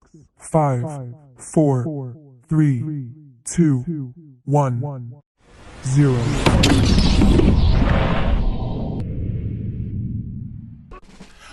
5, 4, 3, 2, 1, 0.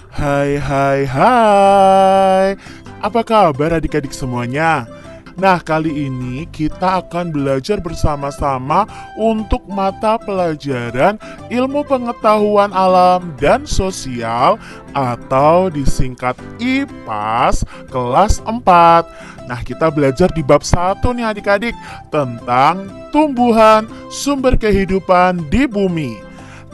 Hai hai hai. Apa kabar adik-adik semuanya? Nah, kali ini kita akan belajar bersama-sama untuk mata pelajaran Ilmu Pengetahuan Alam dan Sosial atau disingkat IPAS kelas 4. Nah, kita belajar di bab 1 nih adik-adik tentang tumbuhan sumber kehidupan di bumi.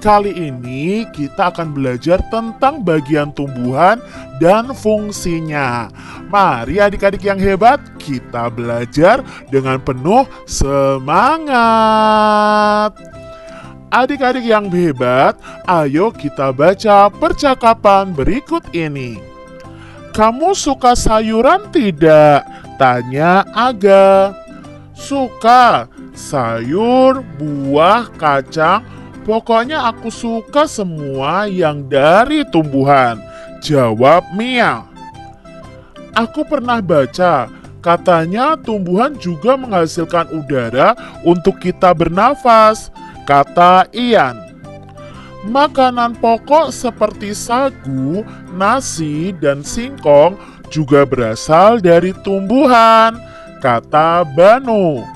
Kali ini kita akan belajar tentang bagian tumbuhan dan fungsinya. Mari adik-adik yang hebat, kita belajar dengan penuh semangat. Adik-adik yang hebat, ayo kita baca percakapan berikut ini. Kamu suka sayuran tidak? Tanya Aga. Suka, sayur, buah, kacang. Pokoknya aku suka semua yang dari tumbuhan, jawab Mia. Aku pernah baca, katanya tumbuhan juga menghasilkan udara untuk kita bernafas, kata Ian. Makanan pokok seperti sagu, nasi, dan singkong juga berasal dari tumbuhan, kata Banu.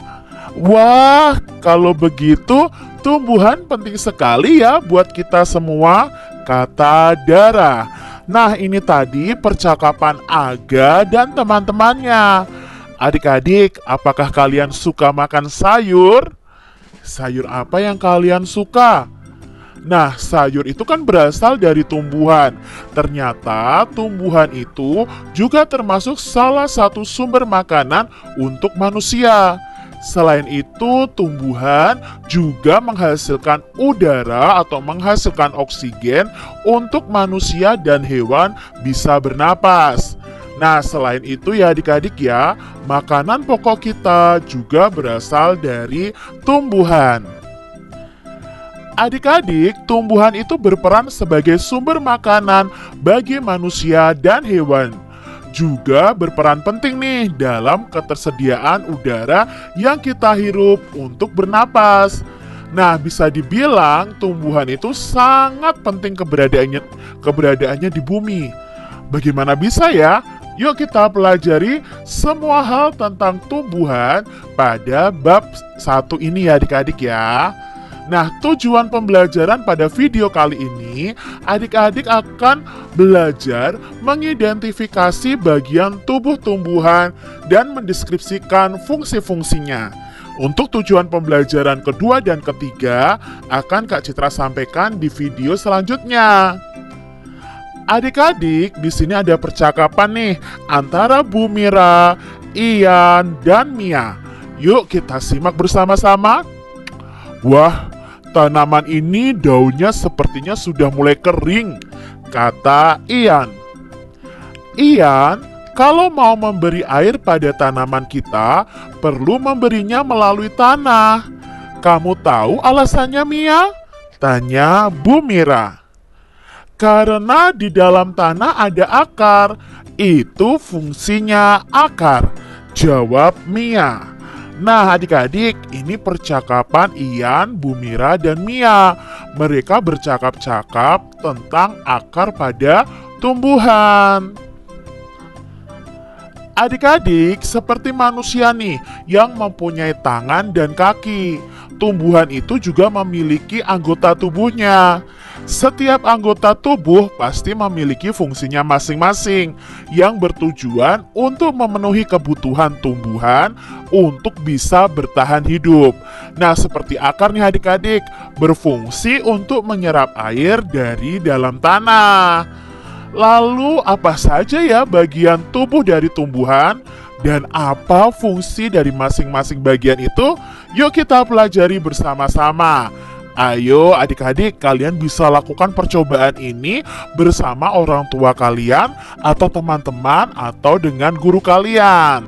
Wah, kalau begitu tumbuhan penting sekali ya buat kita semua, kata Dara. Nah, ini tadi percakapan Aga dan teman-temannya. Adik-adik, apakah kalian suka makan sayur? Sayur apa yang kalian suka? Nah, sayur itu kan berasal dari tumbuhan. Ternyata tumbuhan itu juga termasuk salah satu sumber makanan untuk manusia. Selain itu, tumbuhan juga menghasilkan udara atau menghasilkan oksigen untuk manusia dan hewan bisa bernapas. Nah, selain itu ya adik-adik ya, makanan pokok kita juga berasal dari tumbuhan. Adik-adik, tumbuhan itu berperan sebagai sumber makanan bagi manusia dan hewan. Juga berperan penting nih dalam ketersediaan udara yang kita hirup untuk bernapas. Nah, bisa dibilang tumbuhan itu sangat penting keberadaannya di bumi. Bagaimana bisa ya? Yuk kita pelajari semua hal tentang tumbuhan pada bab 1 ini ya adik-adik ya. Nah, tujuan pembelajaran pada video kali ini, adik-adik akan belajar mengidentifikasi bagian tubuh tumbuhan dan mendeskripsikan fungsi-fungsinya. Untuk tujuan pembelajaran kedua dan ketiga, akan Kak Citra sampaikan di video selanjutnya. Adik-adik, di sini ada percakapan nih antara Bu Mira, Ian, dan Mia. Yuk kita simak bersama-sama. Wah, tanaman ini daunnya sepertinya sudah mulai kering, kata Ian. Ian, kalau mau memberi air pada tanaman kita, perlu memberinya melalui tanah. Kamu tahu alasannya, Mia? Tanya Bu Mira. Karena di dalam tanah ada akar, itu fungsinya akar, jawab Mia. Nah adik-adik, ini percakapan Ian, Bu Mira, dan Mia. Mereka bercakap-cakap tentang akar pada tumbuhan. Adik-adik, seperti manusia nih yang mempunyai tangan dan kaki. Tumbuhan itu juga memiliki anggota tubuhnya. Setiap anggota tubuh pasti memiliki fungsinya masing-masing yang bertujuan untuk memenuhi kebutuhan tumbuhan untuk bisa bertahan hidup. Nah, seperti akar nih adik-adik, berfungsi untuk menyerap air dari dalam tanah. Lalu apa saja ya bagian tubuh dari tumbuhan dan apa fungsi dari masing-masing bagian itu? Yuk kita pelajari bersama-sama. Ayo adik-adik, kalian bisa lakukan percobaan ini bersama orang tua kalian atau teman-teman atau dengan guru kalian.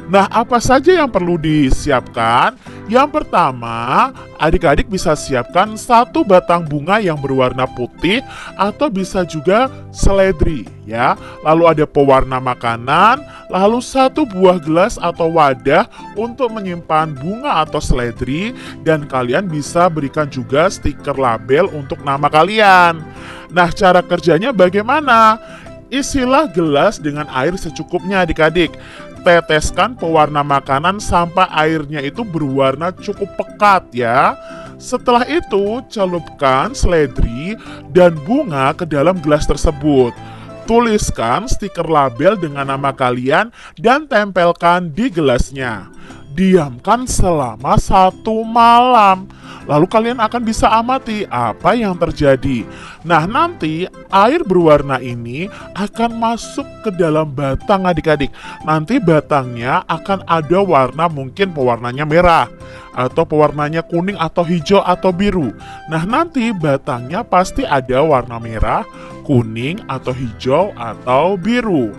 Nah, apa saja yang perlu disiapkan? Yang pertama, adik-adik bisa siapkan satu batang bunga yang berwarna putih atau bisa juga seledri ya. Lalu ada pewarna makanan, lalu satu buah gelas atau wadah untuk menyimpan bunga atau seledri, dan kalian bisa berikan juga stiker label untuk nama kalian. Nah, cara kerjanya bagaimana? Isilah gelas dengan air secukupnya adik-adik. Teteskan pewarna makanan sampai airnya itu berwarna cukup pekat ya. Setelah itu, celupkan seledri dan bunga ke dalam gelas tersebut. Tuliskan stiker label dengan nama kalian dan tempelkan di gelasnya. Diamkan selama 1 malam. Lalu kalian akan bisa amati apa yang terjadi. Nah, nanti air berwarna ini akan masuk ke dalam batang adik-adik. Nanti batangnya akan ada warna, mungkin pewarnanya merah, atau pewarnanya kuning atau hijau atau biru. Nah, nanti batangnya pasti ada warna merah, kuning atau hijau atau biru.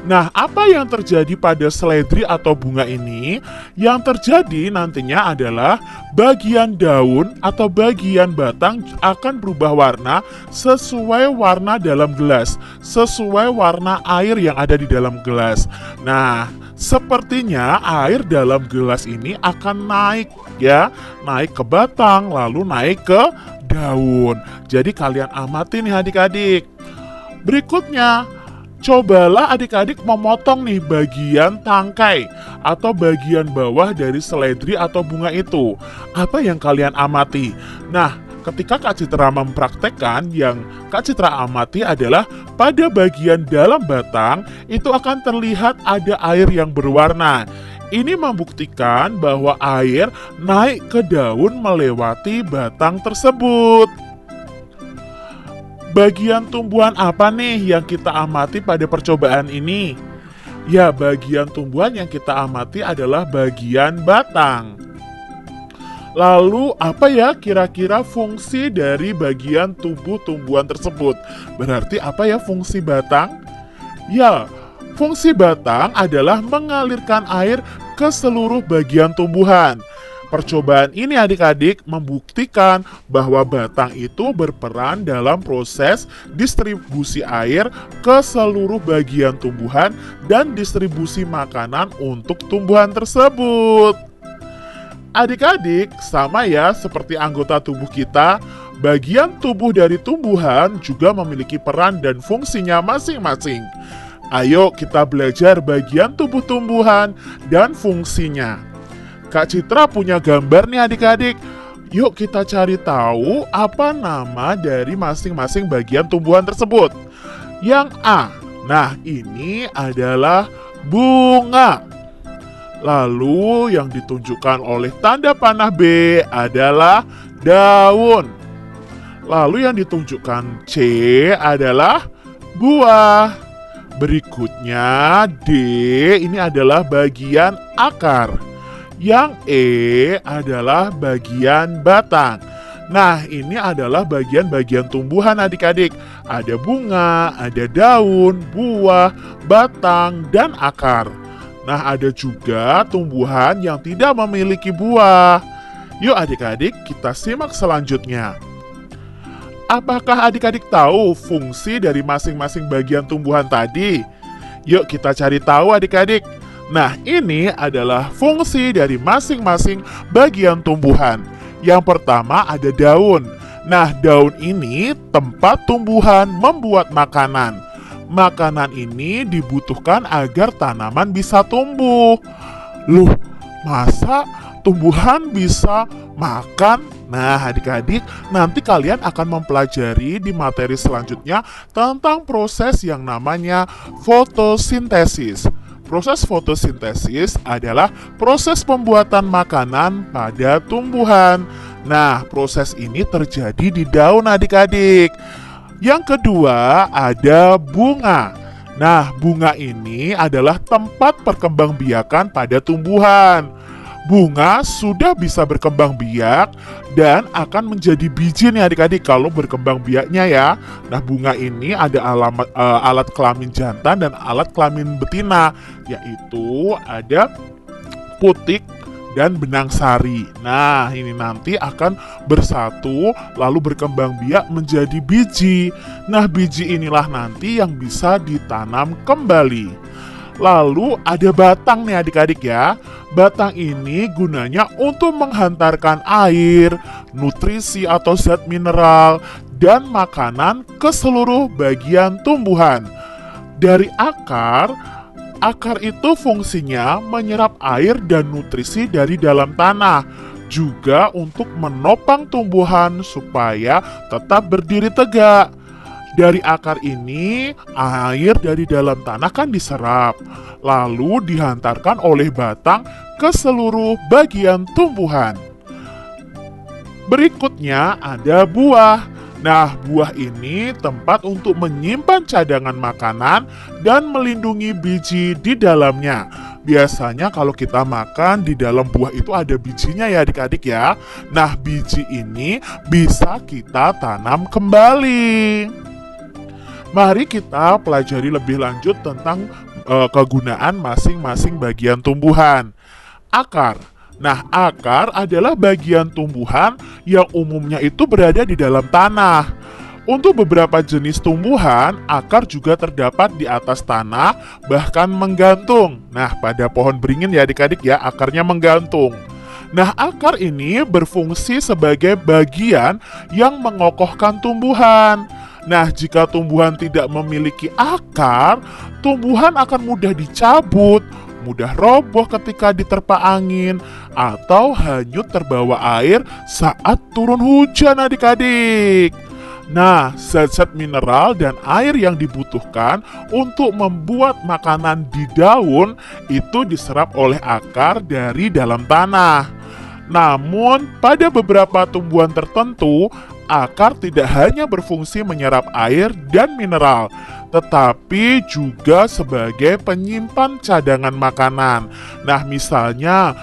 Nah, apa yang terjadi pada seledri atau bunga ini? Yang terjadi nantinya adalah bagian daun atau bagian batang akan berubah warna sesuai warna dalam gelas, sesuai warna air yang ada di dalam gelas. Nah, sepertinya air dalam gelas ini akan naik ya, naik ke batang lalu naik ke daun. Jadi kalian amati nih adik-adik. Berikutnya, cobalah adik-adik memotong nih bagian tangkai atau bagian bawah dari seledri atau bunga itu. Apa yang kalian amati? Nah, ketika Kak Citra mempraktekkan, yang Kak Citra amati adalah pada bagian dalam batang itu akan terlihat ada air yang berwarna. Ini membuktikan bahwa air naik ke daun melewati batang tersebut. Bagian tumbuhan apa nih yang kita amati pada percobaan ini? Ya, bagian tumbuhan yang kita amati adalah bagian batang. Lalu apa ya kira-kira fungsi dari bagian tubuh tumbuhan tersebut? Berarti apa ya fungsi batang? Ya, fungsi batang adalah mengalirkan air ke seluruh bagian tumbuhan. Percobaan ini adik-adik membuktikan bahwa batang itu berperan dalam proses distribusi air ke seluruh bagian tumbuhan dan distribusi makanan untuk tumbuhan tersebut. Adik-adik, sama ya seperti anggota tubuh kita, bagian tubuh dari tumbuhan juga memiliki peran dan fungsinya masing-masing. Ayo kita belajar bagian tubuh tumbuhan dan fungsinya. Kak Citra punya gambar nih adik-adik. Yuk kita cari tahu apa nama dari masing-masing bagian tumbuhan tersebut. Yang A, nah ini adalah bunga. Lalu yang ditunjukkan oleh tanda panah B adalah daun. Lalu yang ditunjukkan C adalah buah. Berikutnya D, ini adalah bagian akar. Yang E adalah bagian batang. Nah, ini adalah bagian-bagian tumbuhan adik-adik. Ada bunga, ada daun, buah, batang, dan akar. Nah, ada juga tumbuhan yang tidak memiliki buah. Yuk adik-adik, kita simak selanjutnya. Apakah adik-adik tahu fungsi dari masing-masing bagian tumbuhan tadi? Yuk kita cari tahu adik-adik. Nah, ini adalah fungsi dari masing-masing bagian tumbuhan. Yang pertama ada daun. Nah, daun ini tempat tumbuhan membuat makanan. Makanan ini dibutuhkan agar tanaman bisa tumbuh. Loh, masa tumbuhan bisa makan? Nah, adik-adik, nanti kalian akan mempelajari di materi selanjutnya tentang proses yang namanya fotosintesis. Proses fotosintesis adalah proses pembuatan makanan pada tumbuhan. Nah, proses ini terjadi di daun adik-adik. Yang kedua ada bunga. Nah, bunga ini adalah tempat perkembangbiakan pada tumbuhan. bunga sudah bisa berkembang biak dan akan menjadi biji nih adik-adik kalau berkembang biaknya ya. Nah, bunga ini ada alat kelamin jantan dan alat kelamin betina, yaitu ada putik dan benang sari. Nah, ini nanti akan bersatu lalu berkembang biak menjadi biji. Nah, biji inilah nanti yang bisa ditanam kembali. Lalu ada batang nih adik-adik ya. Batang ini gunanya untuk menghantarkan air, nutrisi atau zat mineral, dan makanan ke seluruh bagian tumbuhan. Dari akar itu fungsinya menyerap air dan nutrisi dari dalam tanah, juga untuk menopang tumbuhan supaya tetap berdiri tegak. Dari akar ini, air dari dalam tanah kan diserap, lalu dihantarkan oleh batang ke seluruh bagian tumbuhan. Berikutnya ada buah. Nah, buah ini tempat untuk menyimpan cadangan makanan dan melindungi biji di dalamnya. Biasanya kalau kita makan di dalam buah itu ada bijinya ya adik-adik ya. Nah, biji ini bisa kita tanam kembali. Mari kita pelajari lebih lanjut tentang kegunaan masing-masing bagian tumbuhan. Akar. Nah, akar adalah bagian tumbuhan yang umumnya itu berada di dalam tanah. Untuk beberapa jenis tumbuhan, akar juga terdapat di atas tanah, bahkan menggantung. Nah, pada pohon beringin ya adik-adik ya, akarnya menggantung. Nah, akar ini berfungsi sebagai bagian yang mengokohkan tumbuhan. Nah, jika tumbuhan tidak memiliki akar, tumbuhan akan mudah dicabut, mudah roboh ketika diterpa angin, atau hanyut terbawa air saat turun hujan adik-adik. Nah, zat-zat mineral dan air yang dibutuhkan untuk membuat makanan di daun itu diserap oleh akar dari dalam tanah. Namun, pada beberapa tumbuhan tertentu, akar tidak hanya berfungsi menyerap air dan mineral, tetapi juga sebagai penyimpan cadangan makanan. Nah, misalnya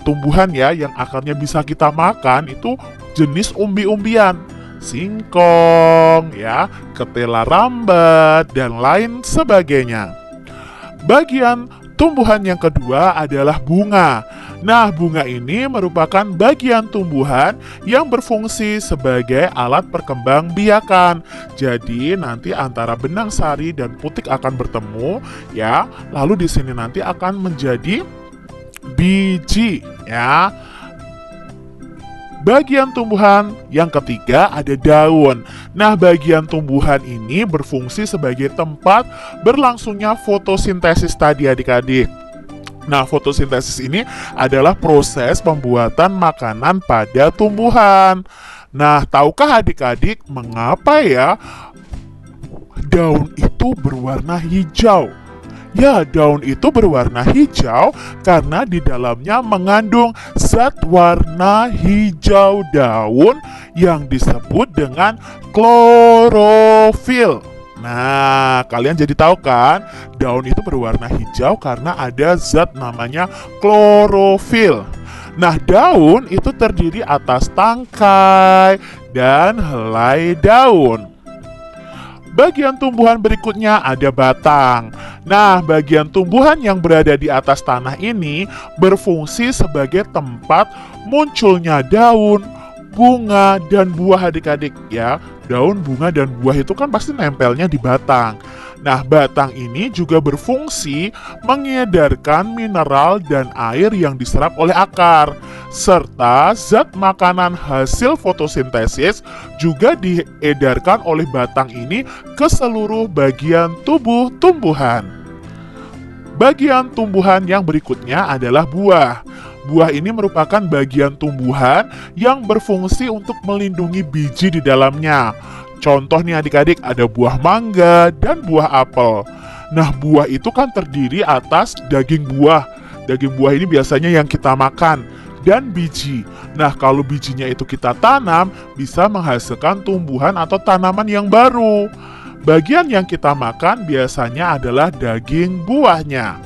tumbuhan ya yang akarnya bisa kita makan itu jenis umbi-umbian, singkong, ya, ketela rambat, dan lain sebagainya. Bagian tumbuhan yang kedua adalah bunga. Nah, bunga ini merupakan bagian tumbuhan yang berfungsi sebagai alat perkembangbiakan. Jadi, nanti antara benang sari dan putik akan bertemu, ya. Lalu di sini nanti akan menjadi biji, ya. Bagian tumbuhan yang ketiga ada daun. Nah, bagian tumbuhan ini berfungsi sebagai tempat berlangsungnya fotosintesis tadi adik-adik. Nah, fotosintesis ini adalah proses pembuatan makanan pada tumbuhan. Nah, tahukah adik-adik mengapa ya daun itu berwarna hijau? Ya, daun itu berwarna hijau karena di dalamnya mengandung zat warna hijau daun yang disebut dengan klorofil. Nah, kalian jadi tahu kan, daun itu berwarna hijau karena ada zat namanya klorofil. Nah, daun itu terdiri atas tangkai dan helai daun. Bagian tumbuhan berikutnya ada batang. Nah, bagian tumbuhan yang berada di atas tanah ini berfungsi sebagai tempat munculnya daun, bunga, dan buah adik-adik ya. Daun, bunga, dan buah itu kan pasti nempelnya di batang. Nah, batang ini juga berfungsi mengedarkan mineral dan air yang diserap oleh akar, serta zat makanan hasil fotosintesis juga diedarkan oleh batang ini ke seluruh bagian tubuh tumbuhan. Bagian tumbuhan yang berikutnya adalah buah. Buah ini merupakan bagian tumbuhan yang berfungsi untuk melindungi biji di dalamnya. Contoh nih adik-adik, ada buah mangga dan buah apel. Nah, buah itu kan terdiri atas daging buah. Daging buah ini biasanya yang kita makan, dan biji. Nah, kalau bijinya itu kita tanam, bisa menghasilkan tumbuhan atau tanaman yang baru. Bagian yang kita makan biasanya adalah daging buahnya.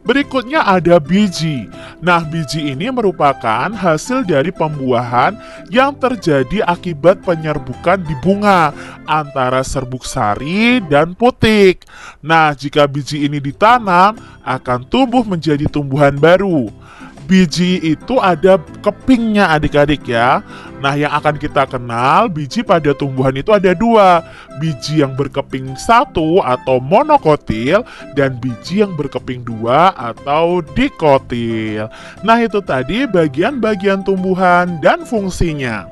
Berikutnya ada biji. Nah, biji ini merupakan hasil dari pembuahan yang terjadi akibat penyerbukan di bunga antara serbuk sari dan putik. Nah, jika biji ini ditanam, akan tumbuh menjadi tumbuhan baru. Biji itu ada kepingnya adik-adik ya. Nah, yang akan kita kenal biji pada tumbuhan itu ada dua. Biji yang berkeping satu atau monokotil dan biji yang berkeping dua atau dikotil. Nah, itu tadi bagian-bagian tumbuhan dan fungsinya.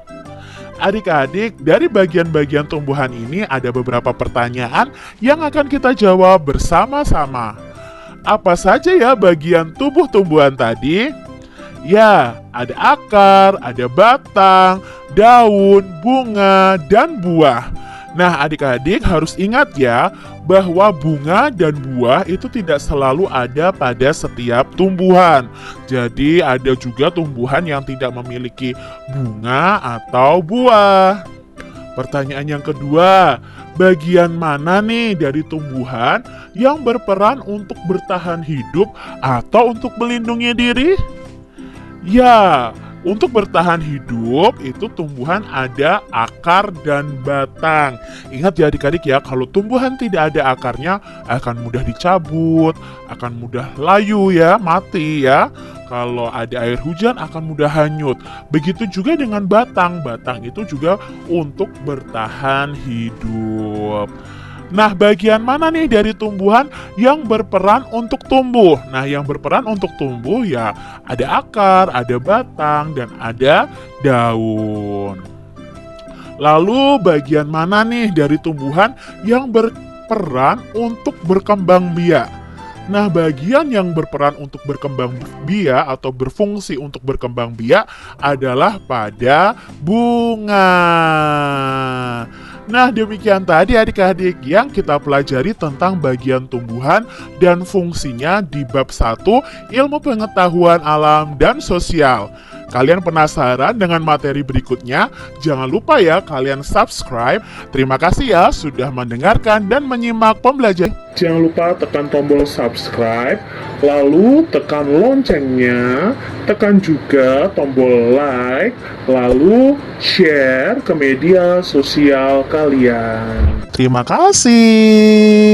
Adik-adik, dari bagian-bagian tumbuhan ini ada beberapa pertanyaan yang akan kita jawab bersama-sama. Apa saja ya bagian tubuh tumbuhan tadi? Ya, ada akar, ada batang, daun, bunga, dan buah. Nah, adik-adik harus ingat ya, bahwa bunga dan buah itu tidak selalu ada pada setiap tumbuhan. Jadi, ada juga tumbuhan yang tidak memiliki bunga atau buah. Pertanyaan yang kedua, bagian mana nih dari tumbuhan yang berperan untuk bertahan hidup atau untuk melindungi diri? Ya, untuk bertahan hidup itu tumbuhan ada akar dan batang. Ingat ya adik-adik ya, kalau tumbuhan tidak ada akarnya akan mudah dicabut, akan mudah layu ya, mati ya. Kalau ada air hujan akan mudah hanyut. Begitu juga dengan batang. Batang itu juga untuk bertahan hidup. Nah, bagian mana nih dari tumbuhan yang berperan untuk tumbuh? Nah, yang berperan untuk tumbuh ya ada akar, ada batang, dan ada daun. Lalu bagian mana nih dari tumbuhan yang berperan untuk berkembang biak? Nah, bagian yang berperan untuk berkembang biak atau berfungsi untuk berkembang biak adalah pada bunga. Nah, demikian tadi adik-adik yang kita pelajari tentang bagian tumbuhan dan fungsinya di bab 1 Ilmu Pengetahuan Alam dan Sosial. Kalian penasaran dengan materi berikutnya? Jangan lupa ya kalian subscribe. Terima kasih ya sudah mendengarkan dan menyimak pembelajaran. Jangan lupa tekan tombol subscribe, lalu tekan loncengnya, tekan juga tombol like, lalu share ke media sosial kalian. Terima kasih.